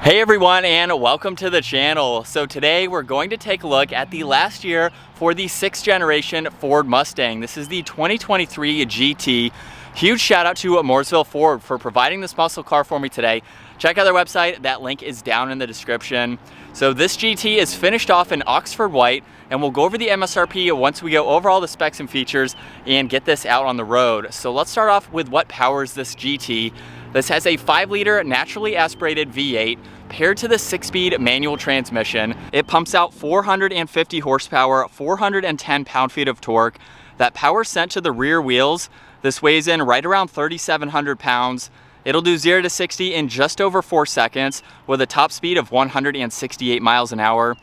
Hey everyone, and welcome to the channel. So today we're going to take a look at the last year for the 6th generation Ford Mustang. This is the 2023 GT. Huge shout out to Mooresville Ford for providing this muscle car for me today. Check out their website, that link is down in the description. So this GT is finished off in Oxford White, and we'll go over the MSRP once we go over all the specs and features and get this out on the road. So let's start off with what powers this GT. This has a 5-liter naturally aspirated V8 paired to the 6-speed manual transmission. It pumps out 450 horsepower, 410 pound-feet of torque. That power sent to the rear wheels. This weighs in right around 3,700 pounds. It'll do 0 to 60 in just over 4 seconds with a top speed of 168 miles an hour.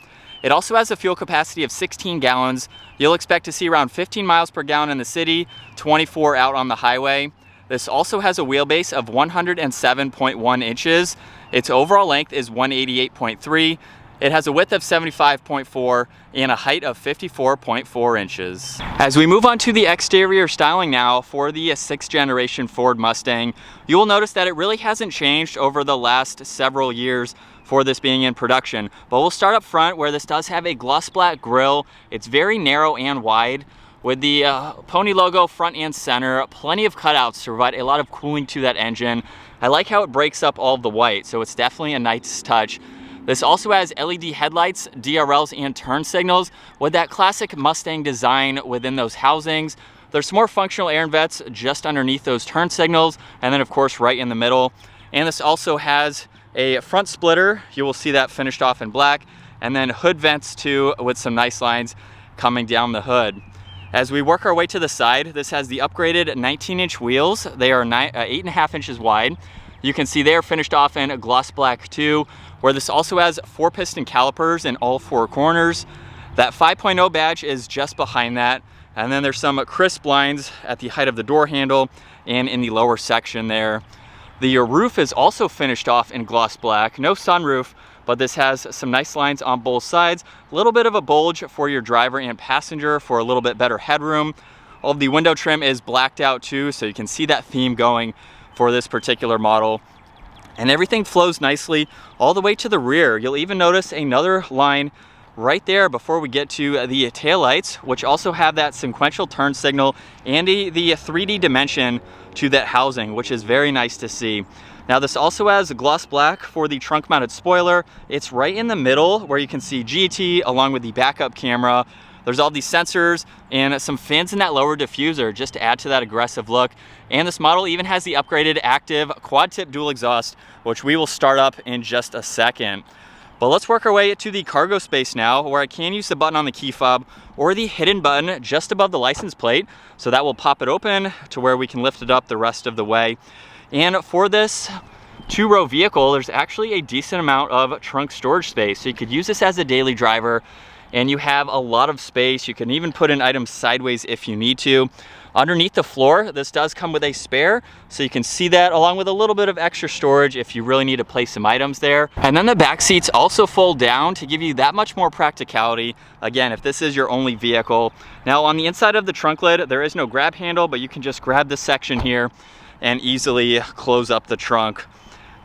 It also has a fuel capacity of 16 gallons. You'll expect to see around 15 miles per gallon in the city, 24 out on the highway. This also has a wheelbase of 107.1 inches. Its overall length is 188.3. It has a width of 75.4 and a height of 54.4 inches. As we move on to the exterior styling now for the 6th generation Ford Mustang, you will notice that it really hasn't changed over the last several years for this being in production. But we'll start up front where this does have a gloss black grille. It's very narrow and wide, with the Pony logo front and center, plenty of cutouts to provide a lot of cooling to that engine. I like how it breaks up all of the white, so it's definitely a nice touch. This also has LED headlights, DRLs, and turn signals with that classic Mustang design within those housings. There's some more functional air vents just underneath those turn signals, and then of course right in the middle. And this also has a front splitter. You will see that finished off in black, and then hood vents too with some nice lines coming down the hood. As we work our way to the side, this has the upgraded 19-inch wheels. They are 8.5 inches wide. You can see they are finished off in gloss black too, where this also has 4-piston calipers in all 4 corners. That 5.0 badge is just behind that. And then there's some crisp lines at the height of the door handle and in the lower section there. The roof is also finished off in gloss black. No sunroof, but this has some nice lines on both sides. A little bit of a bulge for your driver and passenger for a little bit better headroom. All of the window trim is blacked out too, so you can see that theme going for this particular model. And everything flows nicely all the way to the rear. You'll even notice another line right there before we get to the taillights, which also have that sequential turn signal and the 3D dimension to that housing, which is very nice to see. Now this also has gloss black for the trunk mounted spoiler. It's right in the middle where you can see GT along with the backup camera. There's all these sensors and some fins in that lower diffuser just to add to that aggressive look. And this model even has the upgraded active quad tip dual exhaust, which we will start up in just a second. But let's work our way to the cargo space now, where I can use the button on the key fob or the hidden button just above the license plate. So that will pop it open to where we can lift it up the rest of the way. And for this 2-row vehicle, there's actually a decent amount of trunk storage space. So you could use this as a daily driver, and you have a lot of space. You can even put in items sideways if you need to. Underneath the floor, this does come with a spare, so you can see that along with a little bit of extra storage if you really need to place some items there. And then the back seats also fold down to give you that much more practicality, again, if this is your only vehicle. Now on the inside of the trunk lid, there is no grab handle, but you can just grab this section here and easily close up the trunk.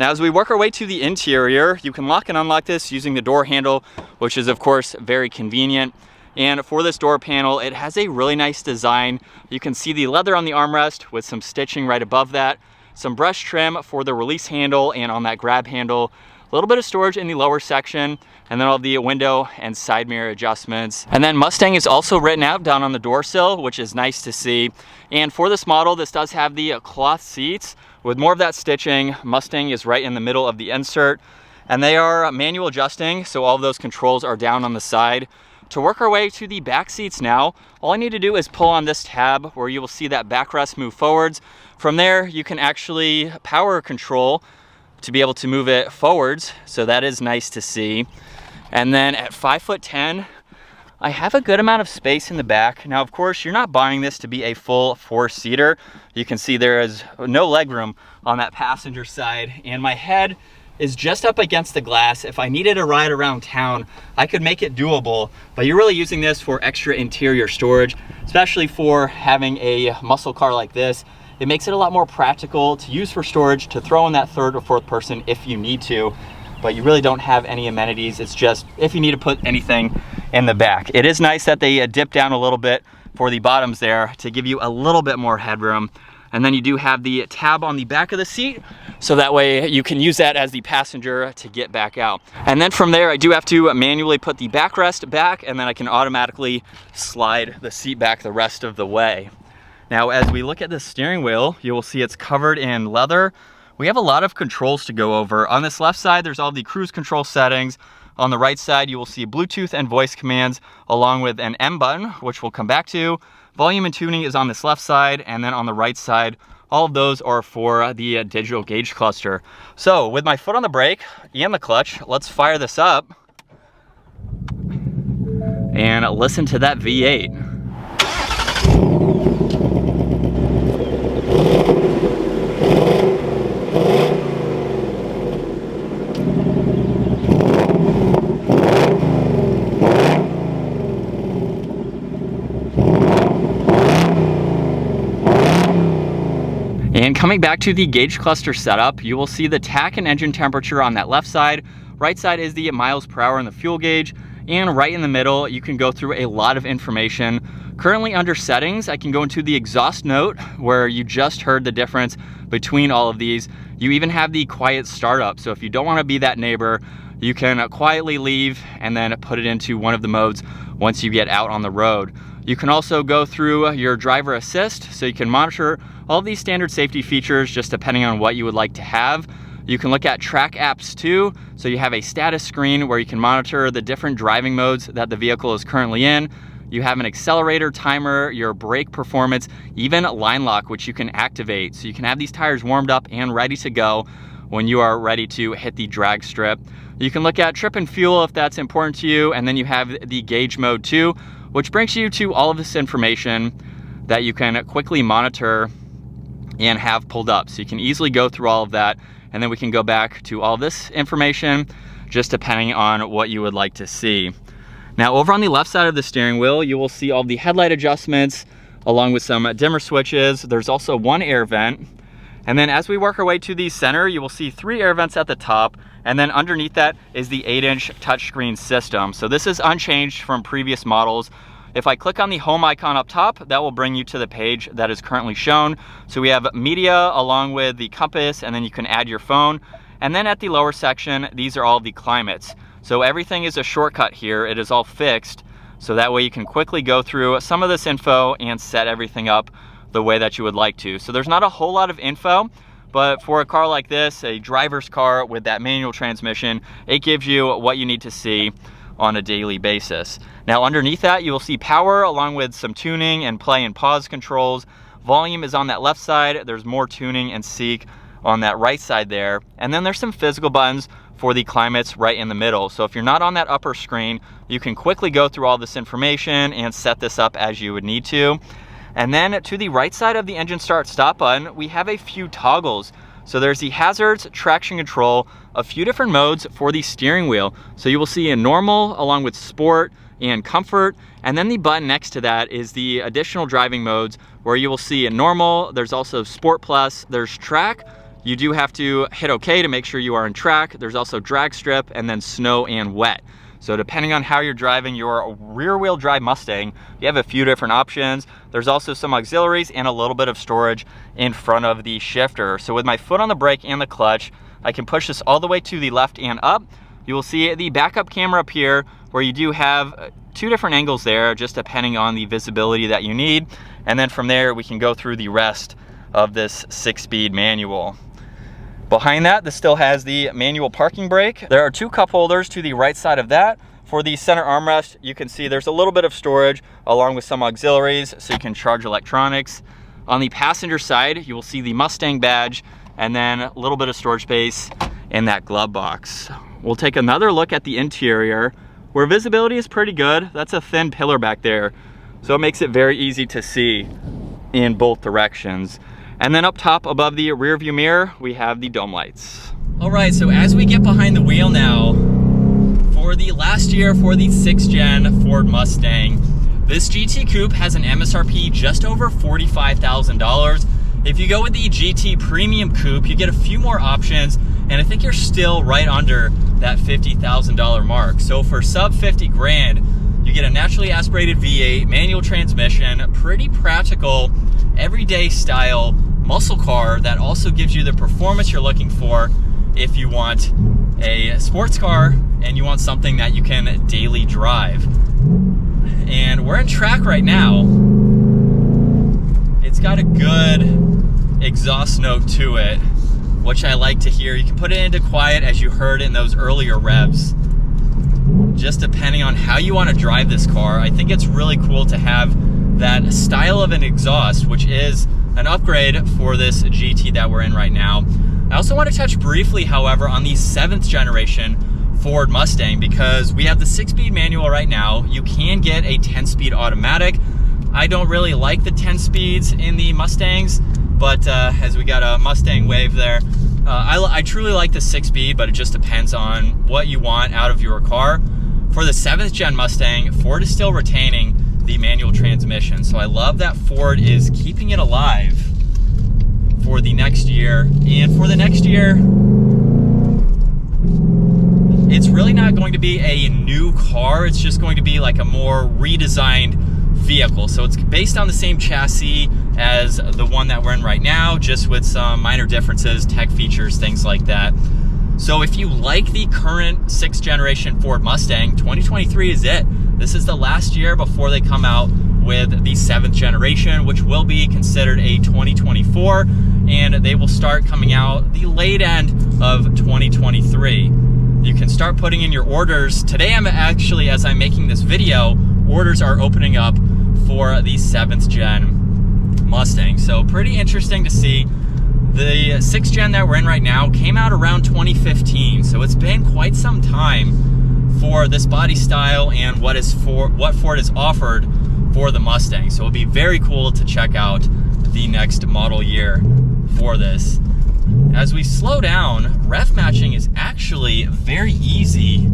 Now as we work our way to the interior, you can lock and unlock this using the door handle, which is of course very convenient. And for this door panel, it has a really nice design. You can see the leather on the armrest with some stitching right above that, some brush trim for the release handle and on that grab handle, a little bit of storage in the lower section, and then all the window and side mirror adjustments. And then Mustang is also written out down on the door sill, which is nice to see. And for this model, this does have the cloth seats with more of that stitching. Mustang is right in the middle of the insert, and they are manual adjusting, so all of those controls are down on the side. To work our way to the back seats now, all I need to do is pull on this tab where you will see that backrest move forwards. From there, you can actually power control to be able to move it forwards, so that is nice to see. And then at 5'10", I have a good amount of space in the back. Now, of course, you're not buying this to be a full 4-seater. You can see there is no legroom on that passenger side, and my head is just up against the glass. If I needed a ride around town, I could make it doable, but you're really using this for extra interior storage, especially for having a muscle car like this. It makes it a lot more practical to use for storage, to throw in that third or fourth person if you need to. but you really don't have any amenities. It's just if you need to put anything in the back. It is nice that they dip down a little bit for the bottoms there to give you a little bit more headroom. And then you do have the tab on the back of the seat, so that way you can use that as the passenger to get back out. And then from there, I do have to manually put the backrest back, and then I can automatically slide the seat back the rest of the way. Now, as we look at the steering wheel, you will see it's covered in leather. We have a lot of controls to go over. On this left side, there's all the cruise control settings. On the right side, you will see Bluetooth and voice commands, along with an M button, which we'll come back to. Volume and tuning is on this left side, and then on the right side, all of those are for the digital gauge cluster. So with my foot on the brake and the clutch, let's fire this up and listen to that V8. And coming back to the gauge cluster setup, you will see the tach and engine temperature on that left side. Right side is the miles per hour in the fuel gauge. And right in the middle, you can go through a lot of information. Currently under settings, I can go into the exhaust note where you just heard the difference between all of these. You even have the quiet startup. So if you don't want to be that neighbor, you can quietly leave and then put it into one of the modes once you get out on the road. You can also go through your driver assist, so you can monitor all these standard safety features just depending on what you would like to have. You can look at track apps too, so you have a status screen where you can monitor the different driving modes that the vehicle is currently in. You have an accelerator timer, your brake performance, even line lock, which you can activate. So you can have these tires warmed up and ready to go when you are ready to hit the drag strip. You can look at trip and fuel if that's important to you, and then you have the gauge mode too, which brings you to all of this information that you can quickly monitor and have pulled up. So you can easily go through all of that, and then we can go back to all this information just depending on what you would like to see. Now over on the left side of the steering wheel, you will see all the headlight adjustments along with some dimmer switches. There's also one air vent. And then as we work our way to the center, you will see 3 air vents at the top, and then underneath that is the 8-inch touchscreen system. So this is unchanged from previous models. If I click on the home icon up top, that will bring you to the page that is currently shown. So we have media along with the compass, and then you can add your phone. And then at the lower section, these are all the climates. So everything is a shortcut here. It is all fixed. So that way you can quickly go through some of this info and set everything up the way that you would like to. So there's not a whole lot of info, but for a car like this, a driver's car with that manual transmission, it gives you what you need to see on a daily basis. Now underneath that, you will see power along with some tuning and play and pause controls. Volume is on that left side. There's more tuning and seek on that right side there. And then there's some physical buttons for the climates right in the middle. So if you're not on that upper screen, you can quickly go through all this information and set this up as you would need to. And then to the right side of the engine start stop button, we have a few toggles. So there's the hazards, traction control, a few different modes for the steering wheel. So you will see a normal along with sport and comfort. And then the button next to that is the additional driving modes where you will see a normal, there's also sport plus, there's track. You do have to hit OK to make sure you are in track. There's also drag strip, and then snow and wet. So depending on how you're driving your rear wheel drive Mustang, you have a few different options. There's also some auxiliaries and a little bit of storage in front of the shifter. So with my foot on the brake and the clutch, I can push this all the way to the left and up. You will see the backup camera up here where you do have 2 different angles there, just depending on the visibility that you need. And then from there, we can go through the rest of this 6-speed manual. Behind that, this still has the manual parking brake. There are 2 cup holders to the right side of that. For the center armrest, you can see there's a little bit of storage along with some auxiliaries so you can charge electronics. On the passenger side, you will see the Mustang badge and then a little bit of storage space in that glove box. We'll take another look at the interior where visibility is pretty good. That's a thin pillar back there, so it makes it very easy to see in both directions. And then up top above the rear view mirror, we have the dome lights. All right, so as we get behind the wheel now, for the last year for the 6th gen Ford Mustang, this GT Coupe has an MSRP just over $45,000. If you go with the GT Premium Coupe, you get a few more options and I think you're still right under that $50,000 mark. So for sub 50 grand, you get a naturally aspirated V8, manual transmission, pretty practical, everyday style muscle car that also gives you the performance you're looking for if you want a sports car and you want something that you can daily drive. And we're in track right now. It's got a good exhaust note to it, which I like to hear. You can put it into quiet, as you heard in those earlier revs, just depending on how you want to drive this car. I think it's really cool to have that style of an exhaust, which is an upgrade for this GT that we're in right now. I also want to touch briefly, however, on the 7th generation Ford Mustang, because we have the 6-speed manual right now. You can get a 10-speed automatic. I don't really like the 10 speeds in the Mustangs, but as we got a Mustang wave there, I truly like the 6-speed, but it just depends on what you want out of your car. For the 7th gen Mustang, Ford is still retaining the manual transmission. So I love that Ford is keeping it alive for the next year. And for the next year, it's really not going to be a new car. It's just going to be like a more redesigned vehicle. So it's based on the same chassis as the one that we're in right now, just with some minor differences, tech features, things like that. So if you like the current 6th generation Ford Mustang, 2023 is it. This is the last year before they come out with the 7th generation, which will be considered a 2024, and they will start coming out the late end of 2023. You can start putting in your orders. Today, I'm actually, as I'm making this video, orders are opening up for the 7th gen Mustang. So pretty interesting to see. The 6th gen that we're in right now came out around 2015, so it's been quite some time for this body style and what Ford has offered for the Mustang. So it'll be very cool to check out the next model year for this. As we slow down, rev matching is actually very easy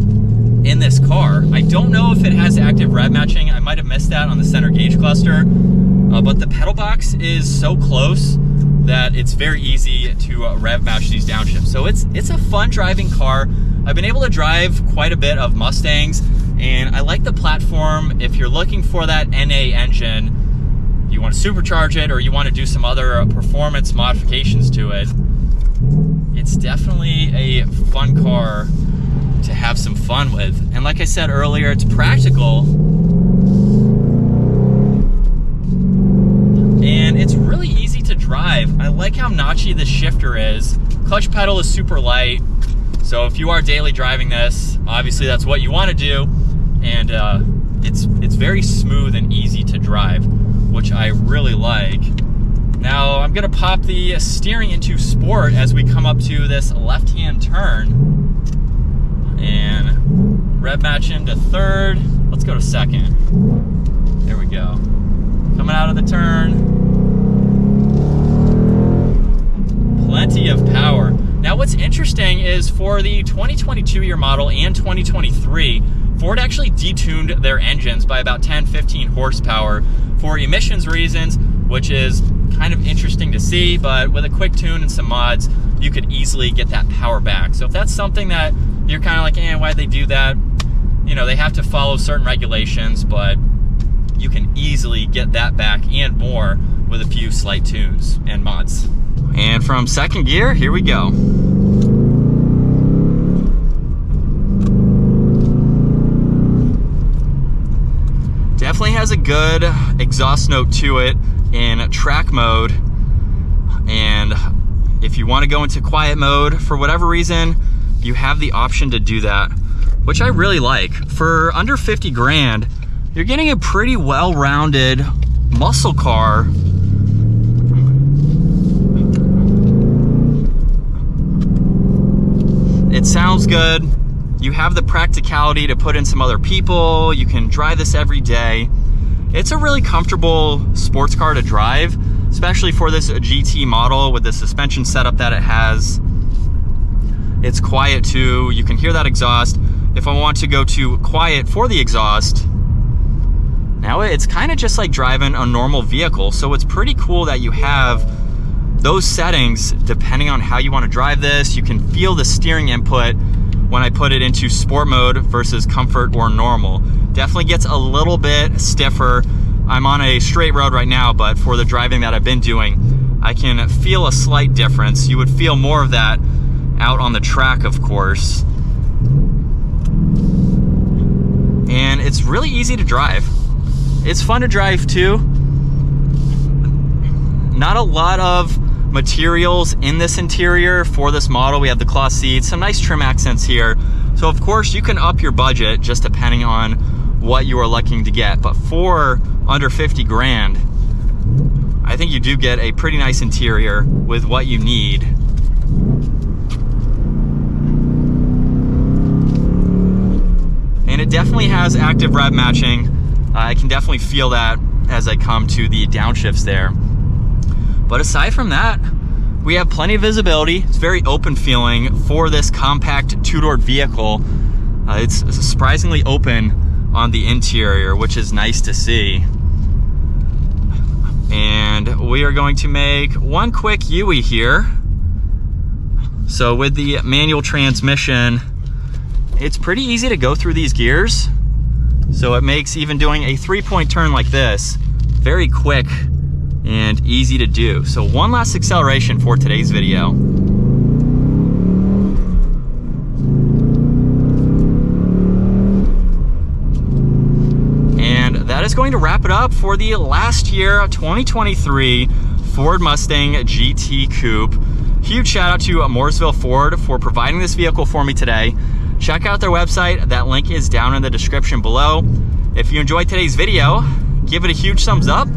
in this car. I don't know if it has active rev matching. I might have missed that on the center gauge cluster, but the pedal box is so close that it's very easy to rev match these downshifts. So it's a fun driving car. I've been able to drive quite a bit of Mustangs, and I like the platform. If you're looking for that NA engine, you want to supercharge it, or you want to do some other performance modifications to it, it's definitely a fun car to have some fun with. And like I said earlier, it's practical, and it's really easy to drive. I like how notchy the shifter is. Clutch pedal is super light, so if you are daily driving this, obviously that's what you want to do, and it's very smooth and easy to drive, which I really like. Now I'm gonna pop the steering into sport as we come up to this left-hand turn, and rev match into 3rd. Let's go to 2nd. There we go. Coming out of the turn. Plenty of power. Now what's interesting is for the 2022 year model and 2023, Ford actually detuned their engines by about 10-15 horsepower for emissions reasons, which is kind of interesting to see, but with a quick tune and some mods, you could easily get that power back. So if that's something that you're kind of like, why'd they do that? You know, they have to follow certain regulations, but you can easily get that back and more with a few slight tunes and mods. And from 2nd gear, here we go. Definitely has a good exhaust note to it in track mode. And if you want to go into quiet mode for whatever reason, you have the option to do that, which I really like. For under 50 grand, you're getting a pretty well-rounded muscle car. It sounds good. You have the practicality to put in some other people. You can drive this every day. It's a really comfortable sports car to drive, especially for this GT model with the suspension setup that it has. It's quiet too. You can hear that exhaust. If I want to go to quiet for the exhaust, now it's kind of just like driving a normal vehicle. So it's pretty cool that you have those settings, depending on how you want to drive this, you can feel the steering input when I put it into sport mode versus comfort or normal. Definitely gets a little bit stiffer. I'm on a straight road right now, but for the driving that I've been doing, I can feel a slight difference. You would feel more of that out on the track, of course. And it's really easy to drive. It's fun to drive too. Not a lot of materials in this interior for this model. We have the cloth seats, some nice trim accents here. So of course you can up your budget just depending on what you are looking to get. But for under 50 grand, I think you do get a pretty nice interior with what you need. And it definitely has active rev matching. I can definitely feel that as I come to the downshifts there. But aside from that, we have plenty of visibility. It's very open feeling for this compact two-door vehicle. It's surprisingly open on the interior, which is nice to see. And we are going to make one quick UE here. So with the manual transmission, it's pretty easy to go through these gears. So it makes even doing a 3-point turn like this very quick and easy to do. So one last acceleration for today's video. And that is going to wrap it up for the last year 2023 Ford Mustang GT Coupe. Huge shout out to Mooresville Ford for providing this vehicle for me today. Check out their website. That link is down in the description below. If you enjoyed today's video, give it a huge thumbs up.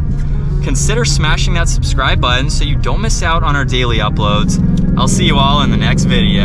Consider smashing that subscribe button so you don't miss out on our daily uploads. I'll see you all in the next video.